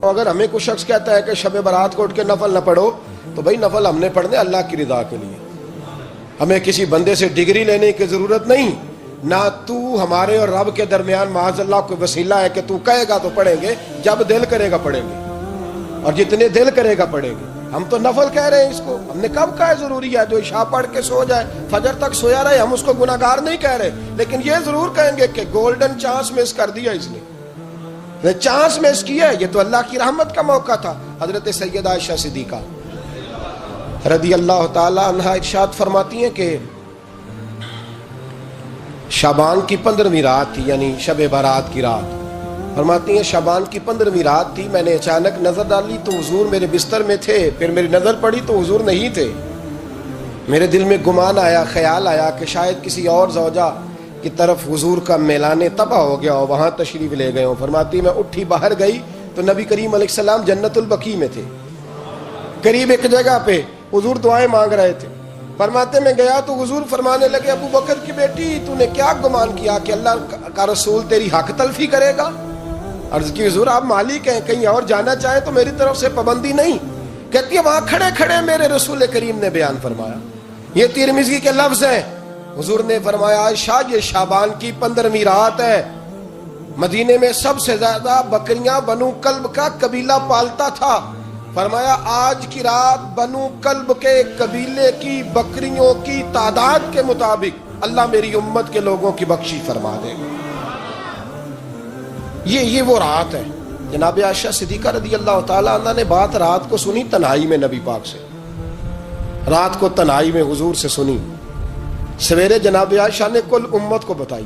اگر ہمیں کوئی شخص کہتا ہے کہ شب برات کو اٹھ کے نفل نہ پڑھو، تو بھائی نفل ہم نے پڑھنے اللہ کی رضا کے لیے، ہمیں کسی بندے سے ڈگری لینے کی ضرورت نہیں، نہ تو ہمارے اور رب کے درمیان معاذ اللہ کوئی وسیلہ ہے کہ تو کہے گا تو پڑھیں گے، جب دل کرے گا پڑھیں گے، اور جتنے دل کرے گا پڑھیں گے۔ ہم تو نفل کہہ رہے ہیں اس کو، ہم نے کب کہا ہے ضروری ہے جو عشاء پڑھ کے سو جائے فجر تک سویا رہے، ہم اس کو گناہگار نہیں کہہ رہے، لیکن یہ ضرور کہیں گے کہ گولڈن چانس مس کر دیا اس نے، چانس مس کیا ہے، یہ تو اللہ کی رحمت کا موقع تھا۔ حضرت سیدہ عائشہ صدیقہ رضی اللہ تعالی عنہا ارشاد فرماتی ہیں کہ شعبان کی 15ویں رات تھی، یعنی شب برات کی رات، فرماتی ہیں شعبان کی 15ویں رات تھی، میں نے اچانک نظر ڈالی تو حضور میرے بستر میں تھے، پھر میری نظر پڑی تو حضور نہیں تھے، میرے دل میں گمان آیا، خیال آیا کہ شاید کسی اور زوجہ کی طرف حضور کا میلان تباہ ہو گیا ہو، وہاں تشریف لے گئے ہوں۔ فرماتی میں اٹھی باہر گئی تو نبی کریم علیہ السلام جنت البقیع میں تھے، قریب ایک جگہ پہ حضور دعائیں مانگ رہے تھے۔ فرماتے میں گیا تو حضور فرمانے لگے ابو بکر کی بیٹی تو نے کیا گمان کیا کہ اللہ کا رسول تیری حق تلفی کرے گا؟ عرض کی حضور آپ مالک ہیں، کہیں اور جانا چاہیں تو میری طرف سے پابندی نہیں۔ کہتی ہے وہاں کھڑے کھڑے میرے رسول کریم نے بیان فرمایا، یہ ترمذی کے لفظ ہیں، حضور نے فرمایا عائشہ یہ شعبان کی 15ویں رات ہے، مدینے میں سب سے زیادہ بکریاں بنو کلب کا قبیلہ پالتا تھا، فرمایا آج کی رات بنو کلب کے قبیلے کی بکریوں کی تعداد کے مطابق اللہ میری امت کے لوگوں کی بخشی فرما دے گا۔ یہ وہ رات ہے۔ جناب عائشہ صدیقہ رضی اللہ تعالی عنہ نے بات رات کو سنی تنہائی میں نبی پاک سے، رات کو تنہائی میں حضور سے سنی، سویرے جناب عائشہ نے کل امت کو بتائی۔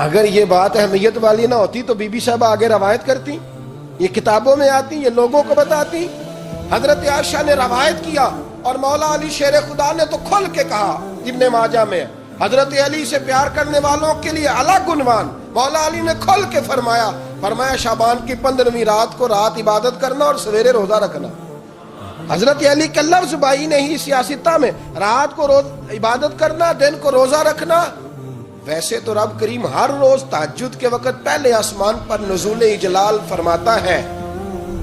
اگر یہ بات اہمیت والی نہ ہوتی تو بی بی صاحبہ آگے روایت کرتی، یہ کتابوں میں آتی، یہ لوگوں کو بتاتی۔ حضرت عائشہ نے روایت کیا اور مولا علی شیر خدا نے تو کھل کے کہا، ابن ماجہ میں حضرت علی سے پیار کرنے والوں کے لیے الگ عنوان، مولا علی نے کھل کے فرمایا شعبان کی 15ویں رات کو رات عبادت کرنا اور سویرے روزہ رکھنا۔ حضرت علی کا لفظ بائی نہیں سیاستہ میں، رات کو روز عبادت کرنا، دن کو روزہ رکھنا۔ ویسے تو رب کریم ہر روز تہجد کے وقت پہلے آسمان پر نزول اجلال فرماتا ہے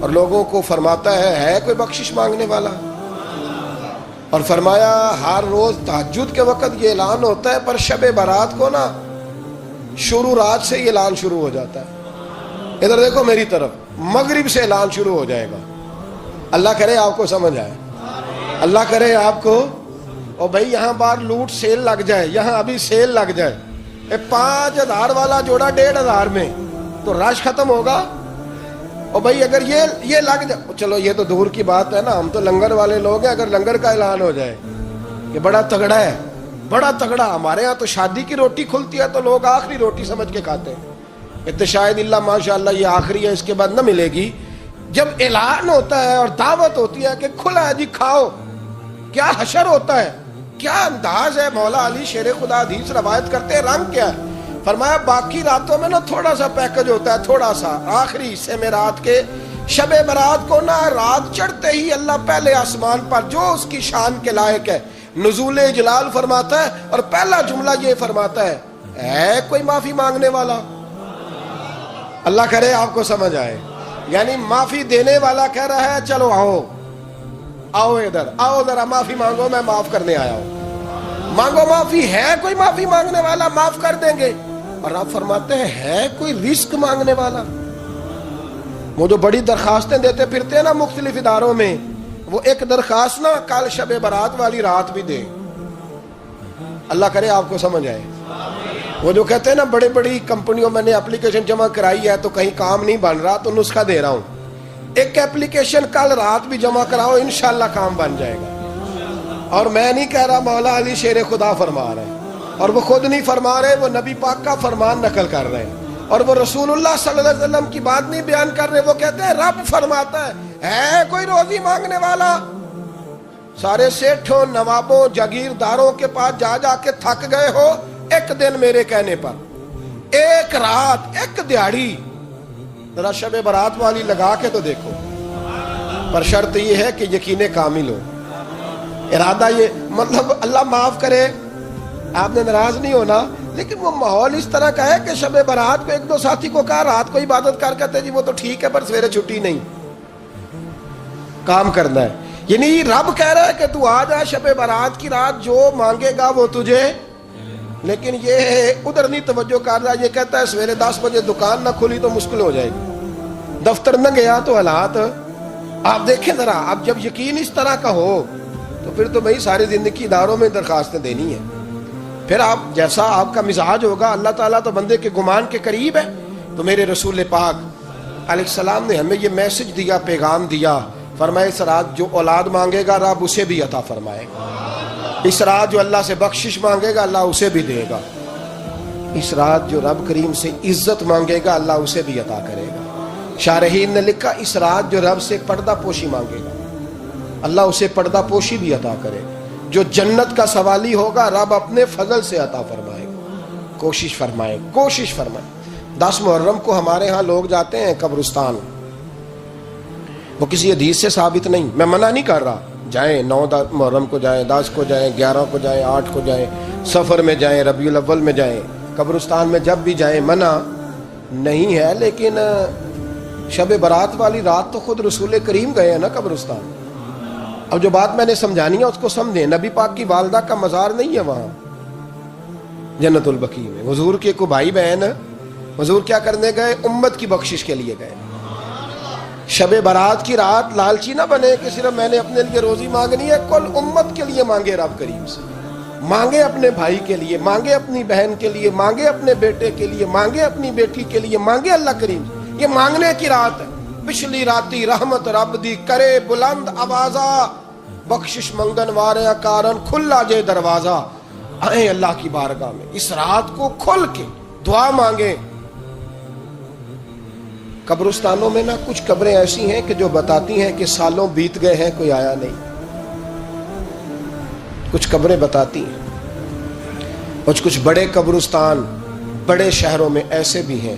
اور لوگوں کو فرماتا ہے کوئی بخشش مانگنے والا، اور فرمایا ہر روز تہجد کے وقت یہ اعلان ہوتا ہے، پر شب برات کو نا شروع رات سے یہ اعلان شروع ہو جاتا ہے۔ ادھر دیکھو میری طرف، مغرب سے اعلان شروع ہو جائے گا۔ اللہ کرے آپ کو سمجھ آئے، اللہ کرے آپ کو، اور بھائی یہاں بار لوٹ سیل لگ جائے، یہاں ابھی سیل لگ جائے، 5000 والا جوڑا 1500 میں، تو رش ختم ہوگا۔ اور بھائی اگر یہ لگ جائے، چلو یہ تو دور کی بات ہے نا، ہم تو لنگر والے لوگ ہیں، اگر لنگر کا اعلان ہو جائے کہ بڑا تگڑا ہے، بڑا تگڑا، ہمارے ہاں تو شادی کی روٹی کھلتی ہے تو لوگ آخری روٹی سمجھ کے کھاتے ہیں، شاید اللہ ماشاءاللہ یہ آخری ہے، اس کے بعد نہ ملے گی۔ جب اعلان ہوتا ہے اور دعوت ہوتی ہے کہ کھلا ہے جی کھاؤ، کیا حشر ہوتا ہے، کیا انداز ہے۔ مولا علی شیر خدا حدیث روایت کرتے ہیں، رنگ کیا ہے؟ فرمایا باقی راتوں میں نا تھوڑا سا پیکج ہوتا ہے، تھوڑا سا، آخری حصے میں رات کے شب برات کو نا رات چڑھتے ہی اللہ پہلے آسمان پر جو اس کی شان کے لائق ہے نزول جلال فرماتا ہے، اور پہلا جملہ یہ فرماتا ہے کوئی معافی مانگنے والا؟ اللہ کرے آپ کو سمجھ آئے، یعنی معافی دینے والا کہہ رہا ہے چلو آؤ ادھر آؤ، ذرا معافی مانگو، میں معاف کرنے آیا ہوں، مانگو معافی، ہے کوئی معافی مانگنے والا؟ معاف کر دیں گے۔ اور آپ فرماتے ہیں ہے کوئی رزق مانگنے والا؟ وہ جو بڑی درخواستیں دیتے پھرتے ہیں نا مختلف اداروں میں، وہ ایک درخواست نا کل شب برات والی رات بھی دے۔ اللہ کرے آپ کو سمجھ آئے۔ وہ جو کہتے ہیں نا بڑی بڑی کمپنیوں میں نے اپلیکیشن جمع کرائی ہے تو کہیں کام نہیں بن رہا تو نسخہ دے رہا ہوں، ایک اپلیکیشن کل رات بھی جمع کراؤ انشاءاللہ کام بن جائے گا۔ اور میں نہیں کہہ رہا، مولا علی شیر خدا فرما رہے ہیں، اور وہ خود نہیں فرما رہے، وہ نبی پاک کا فرمان نقل کر رہے ہیں، اور وہ رسول اللہ صلی اللہ علیہ وسلم کی بات نہیں بیان کر رہے، وہ کہتے ہیں رب فرماتا ہے کوئی روزی مانگنے والا؟ سارے سیٹھوں، نوابوں، جاگیرداروں کے پاس جا جا کے تھک گئے ہو، ایک دن میرے کہنے پر، ایک رات، ایک دیہڑی ذرا شب برات والی لگا کے تو دیکھو، پر شرط یہ ہے کہ یقین کامل ہو، ارادہ یہ، مطلب اللہ معاف کرے، آپ نے ناراض نہیں ہونا، لیکن وہ ماحول اس طرح کا ہے کہ شب برات کو ایک دو ساتھی کو کہا رات کو عبادت کر کہتے جی وہ تو ٹھیک ہے پر سویرے چھٹی نہیں، کام کرنا ہے. یعنی رب کہہ رہا ہے کہ تو آ جا شب برات کی رات، جو مانگے گا وہ تجھے. لیکن یہ ادھر نہیں توجہ کر رہا، یہ کہتا ہے سویرے 10 بجے دکان نہ کھلی تو مشکل ہو جائے گی، دفتر نہ گیا تو حالات. آپ دیکھیں ذرا، اب جب یقین اس طرح کا ہو تو پھر تو بھائی ساری زندگی اداروں میں درخواستیں دینی ہے. پھر آپ جیسا آپ کا مزاج ہوگا، اللہ تعالیٰ تو بندے کے گمان کے قریب ہے. تو میرے رسول پاک علیہ السلام نے ہمیں یہ میسج دیا، پیغام دیا، فرمائے اس رات جو اولاد مانگے گا رب اسے بھی عطا فرمائے گا. اس رات جو اللہ سے بخشش مانگے گا اللہ اسے بھی دے گا. اس رات جو رب کریم سے عزت مانگے گا اللہ اسے بھی عطا کرے گا. شارحین نے لکھا اس رات جو رب سے پردہ پوشی مانگے گا اللہ اسے پردہ پوشی بھی عطا کرے گا. جو جنت کا سوالی ہوگا رب اپنے فضل سے عطا فرمائے گا. کوشش فرمائے، کوشش فرمائے. 10 محرم کو ہمارے ہاں لوگ جاتے ہیں قبرستان، وہ کسی حدیث سے ثابت نہیں، میں منع نہیں کر رہا، جائیں 9 محرم کو جائیں، 10 کو جائیں، 11 کو جائیں، 8 کو جائیں، سفر میں جائیں، ربیع الاول میں جائیں، قبرستان میں جب بھی جائیں، منع نہیں ہے. لیکن شب برات والی رات تو خود رسول کریم گئے ہیں نا قبرستان. اب جو بات میں نے سمجھانی ہے اس کو سمجھیں. نبی پاک کی والدہ کا مزار نہیں ہے وہاں جنت البقیع میں. حضور کے کو بھائی بہن، حضور کیا کرنے گئے؟ امت کی بخشش کے لیے گئے. شب برات کی رات لالچی نہ بنے کہ صرف میں نے اپنے لیے روزی مانگنی ہے، کل امت کے لیے مانگے رب کریم سے. مانگے اپنے بھائی کے لیے، مانگے اپنی بہن کے لیے، مانگے اپنے بیٹے کے لیے، مانگے اپنی بیٹی کے لیے، مانگے اللہ کریم سے. یہ مانگنے کی رات ہے. پچھلی راتی رحمت رب دی کرے بلند آوازہ، بخشش منگن وارے کارن کھلا جے دروازہ. آئیں اللہ کی بارگاہ میں اس رات کو کھل کے دعا مانگیں. قبرستانوں میں نا کچھ قبریں ایسی ہیں کہ جو بتاتی ہیں کہ سالوں بیت گئے ہیں کوئی آیا نہیں. کچھ قبریں بتاتی ہیں. کچھ بڑے قبرستان بڑے شہروں میں ایسے بھی ہیں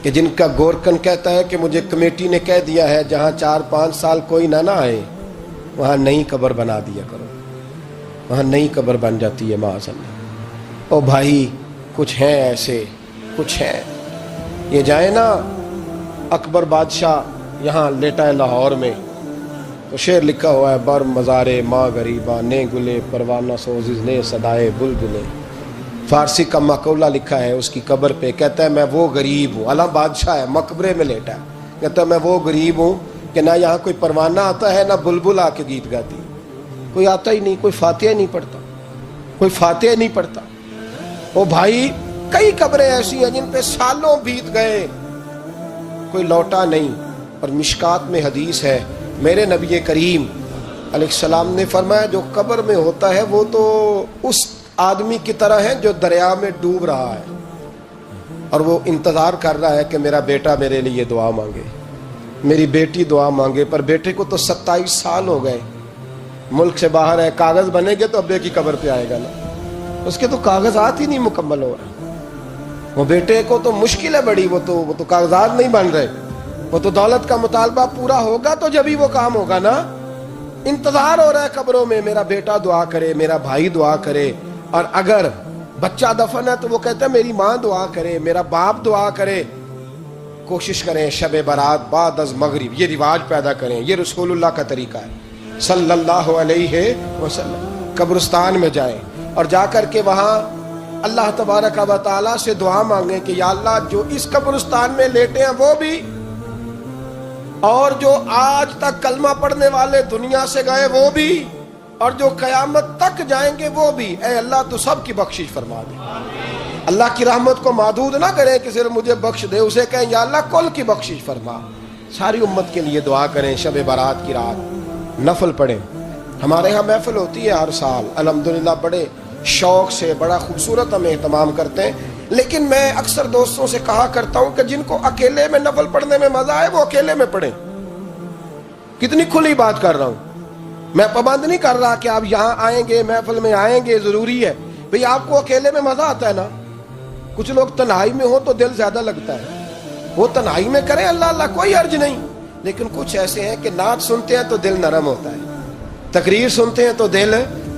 کہ جن کا گورکن کہتا ہے کہ مجھے کمیٹی نے کہہ دیا ہے جہاں 4-5 سال کوئی نہ آئے وہاں نئی قبر بنا دیا کرو. وہاں نئی قبر بن جاتی ہے معاذ اللہ. او بھائی کچھ ہیں ایسے، کچھ ہیں. یہ جائیں نا اکبر بادشاہ یہاں لیٹا ہے لاہور میں، تو شعر لکھا ہوا ہے بر مزارے ماں غریباں نے گلے پروانہ سوزز نے صدائے بلبلے. فارسی کا مقولہ لکھا ہے اس کی قبر پہ، کہتا ہے میں وہ غریب ہوں. اعلیٰ بادشاہ ہے مقبرے میں لیٹا ہے، کہتا ہے میں وہ غریب ہوں کہ نہ یہاں کوئی پروانہ آتا ہے نہ بلبل آ کے گیت گاتی. کوئی آتا ہی نہیں، کوئی فاتحہ نہیں پڑھتا، کوئی فاتحہ نہیں پڑھتا. او بھائی کئی قبریں ایسی ہیں جن پہ سالوں بیت گئے کوئی لوٹا نہیں. اور مشکات میں حدیث ہے میرے نبی کریم علیہ السلام نے فرمایا جو قبر میں ہوتا ہے وہ تو اس آدمی کی طرح ہے جو دریا میں ڈوب رہا ہے اور وہ انتظار کر رہا ہے کہ میرا بیٹا میرے لیے دعا مانگے، میری بیٹی دعا مانگے. پر بیٹے کو تو 27 سال ہو گئے، ملک سے باہر ہے. کاغذ بنے گے تو ابے کی قبر پہ آئے گا نا، اس کے تو کاغذات ہی نہیں مکمل ہو رہے. وہ بیٹے کو تو مشکل ہے بڑی، وہ تو کاغذات نہیں بن رہے. وہ تو دولت کا مطالبہ پورا ہوگا تو جبھی وہ کام ہوگا نا. انتظار ہو رہا ہے قبروں میں میرا بیٹا دعا کرے، میرا بھائی دعا کرے. اور اگر بچہ دفن ہے تو وہ کہتا ہے میری ماں دعا کرے، میرا باپ دعا کرے. کوشش کریں شب برات بعد از مغرب یہ رواج پیدا کریں. یہ رسول اللہ کا طریقہ ہے صلی اللہ علیہ وسلم. قبرستان میں جائیں اور جا کر کے وہاں اللہ تبارک و تعالیٰ سے دعا مانگیں کہ یا اللہ جو اس قبرستان میں لیٹے ہیں وہ بھی، اور جو آج تک کلمہ پڑھنے والے دنیا سے گئے وہ بھی، اور جو قیامت تک جائیں گے وہ بھی. اے اللہ تو سب کی بخشش فرما دے. اللہ کی رحمت کو محدود نہ کریں کہ صرف مجھے بخش دے، اسے کہیں یا اللہ کل کی بخشش فرما. ساری امت کے لیے دعا کریں. شب برات کی رات نفل پڑھیں. ہمارے ہاں محفل ہوتی ہے ہر سال الحمدللہ، بڑے شوق سے بڑا خوبصورت ہم اہتمام کرتے ہیں. لیکن میں اکثر دوستوں سے کہا کرتا ہوں کہ جن کو اکیلے میں نفل پڑھنے میں مزہ آئے وہ اکیلے میں پڑھیں. کتنی کھلی بات کر رہا ہوں. میں پابند نہیں کر رہا کہ آپ یہاں آئیں گے محفل میں آئیں گے ضروری ہے. بھئی آپ کو اکیلے میں مزہ آتا ہے نا. کچھ لوگ تنہائی میں ہو تو دل زیادہ لگتا ہے، وہ تنہائی میں کریں اللہ اللہ کوئی حرج نہیں. لیکن کچھ ایسے ہیں کہ نعت سنتے ہیں تو دل نرم ہوتا ہے، تقریر سنتے ہیں تو دل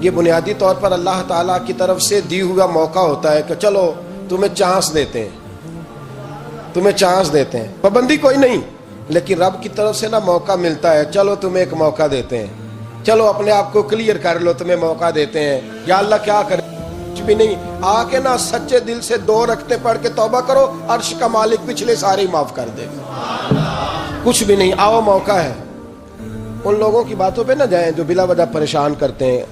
یہ بنیادی طور پر اللہ تعالیٰ کی طرف سے دی ہوا موقع ہوتا ہے کہ چلو تمہیں چانس دیتے ہیں، تمہیں چانس دیتے ہیں، پابندی کوئی نہیں، لیکن رب کی طرف سے نا موقع ملتا ہے، چلو تمہیں ایک موقع دیتے ہیں، چلو اپنے آپ کو کلیئر کر لو، تمہیں موقع دیتے ہیں۔ یا اللہ کیا کرے؟ کچھ بھی نہیں، آ کے نا سچے دل سے 2 رکعتیں پڑھ کے توبہ کرو، عرش کا مالک پچھلے سارے ہی معاف کر دے گا۔ کچھ بھی نہیں، آؤ موقع ہے۔ ان لوگوں کی باتوں پہ نہ جائیں جو بلا وجہ پریشان کرتے ہیں۔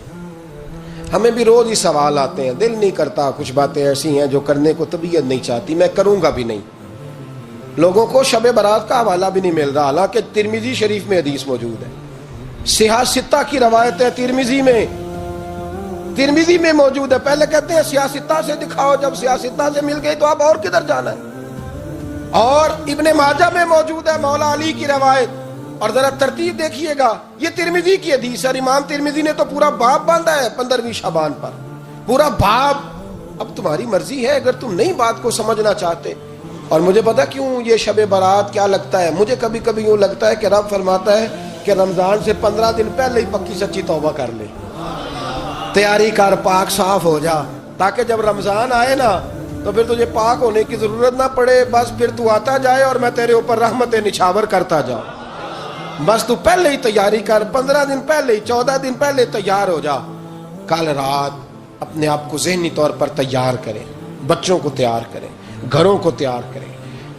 ہمیں بھی روز ہی سوال آتے ہیں، دل نہیں کرتا، کچھ باتیں ایسی ہیں جو کرنے کو طبیعت نہیں چاہتی، میں کروں گا بھی نہیں۔ لوگوں کو شب برات کا حوالہ بھی نہیں مل رہا، حالانکہ ترمذی شریف میں حدیث موجود ہے، صحاح ستہ کی روایت ہے، ترمذی میں موجود ہے۔ پہلے کہتے ہیں صحاح ستہ سے دکھاؤ، جب صحاح ستہ سے مل گئی تو اب اور کدھر جانا ہے؟ اور ابن ماجہ میں موجود ہے مولا علی کی روایت، اور ذرا ترتیب دیکھیے گا، یہ ترمذی کی حدیث ہے، امام ترمذی نے تو پورا باب باندھا ہے 15ویں شعبان پر، پورا باب۔ اب تمہاری مرضی ہے، اگر تم نئی بات کو سمجھنا چاہتے۔ اور مجھے پتا کیوں یہ شب برات کیا لگتا ہے، مجھے کبھی کبھی یوں لگتا ہے کہ رب فرماتا ہے کہ رمضان سے 15 دن پہلے ہی پکی سچی توبہ کر لے، تیاری کر، پاک صاف ہو جا، تاکہ جب رمضان آئے نا تو پھر تجھے پاک ہونے کی ضرورت نہ پڑے، بس پھر تو آتا جائے اور میں تیرے اوپر رحمت نچھاور کرتا جاؤں۔ بس تو پہلے ہی تیاری کر، 15 دن پہلے، 14 دن پہلے تیار ہو جا۔ کل رات اپنے آپ کو ذہنی طور پر تیار کریں، بچوں کو تیار کریں، گھروں کو تیار کریں۔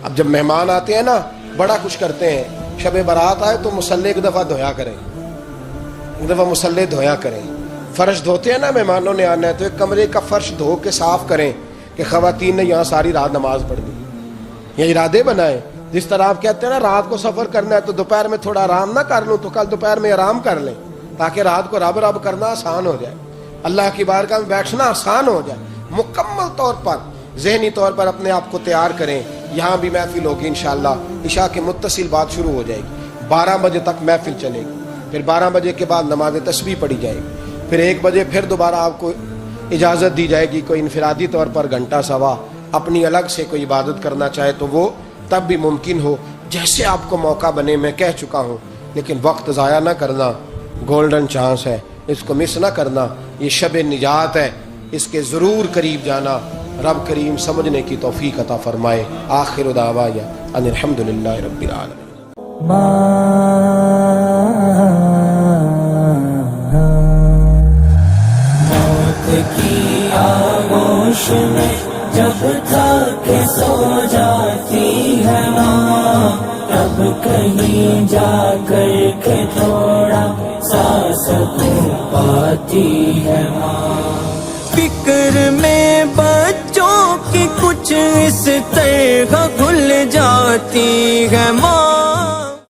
اب جب مہمان آتے ہیں نا بڑا کچھ کرتے ہیں، شب برات آئے تو مصلی ایک دفعہ دھویا کریں، ایک دفعہ مصلی دھویا کریں۔ فرش دھوتے ہیں نا، مہمانوں نے آنا ہے تو ایک کمرے کا فرش دھو کے صاف کریں کہ خواتین نے یہاں ساری رات نماز پڑھنی، یہ ارادے بنائیں۔ جس طرح آپ کہتے ہیں نا رات کو سفر کرنا ہے تو دوپہر میں تھوڑا آرام نہ کر لوں تو کل دوپہر میں آرام کر لیں، تاکہ رات کو رب رب کرنا آسان ہو جائے، اللہ کی بارگاہ میں بیٹھنا آسان ہو جائے۔ مکمل طور پر ذہنی طور پر اپنے آپ کو تیار کریں۔ یہاں بھی محفل ہوگی انشاءاللہ، عشاء کے متصل بات شروع ہو جائے گی، 12 بجے تک محفل چلے گی، پھر 12 بجے کے بعد نماز تسبیح پڑھی جائے گی، پھر 1 بجے پھر دوبارہ آپ کو اجازت دی جائے گی، کوئی انفرادی طور پر گھنٹہ سوا اپنی الگ سے کوئی عبادت کرنا چاہے تو وہ تب بھی ممکن ہو، جیسے آپ کو موقع بنے۔ میں کہہ چکا ہوں، لیکن وقت ضائع نہ کرنا، گولڈن چانس ہے، اس کو مس نہ کرنا، یہ شب نجات ہے، اس کے ضرور قریب جانا۔ رب کریم سمجھنے کی توفیق عطا فرمائے۔ آخر دعوایا ان الحمدللہ رب العالمین۔ موت کی آغوش میں جب تک سو جاتی ہے ماں، تب کہیں جا کر کے تھوڑا سا سکون پاتی ہے ماں۔ فکر میں بچوں کی کچھ اس طرح کھل جاتی ہے ماں،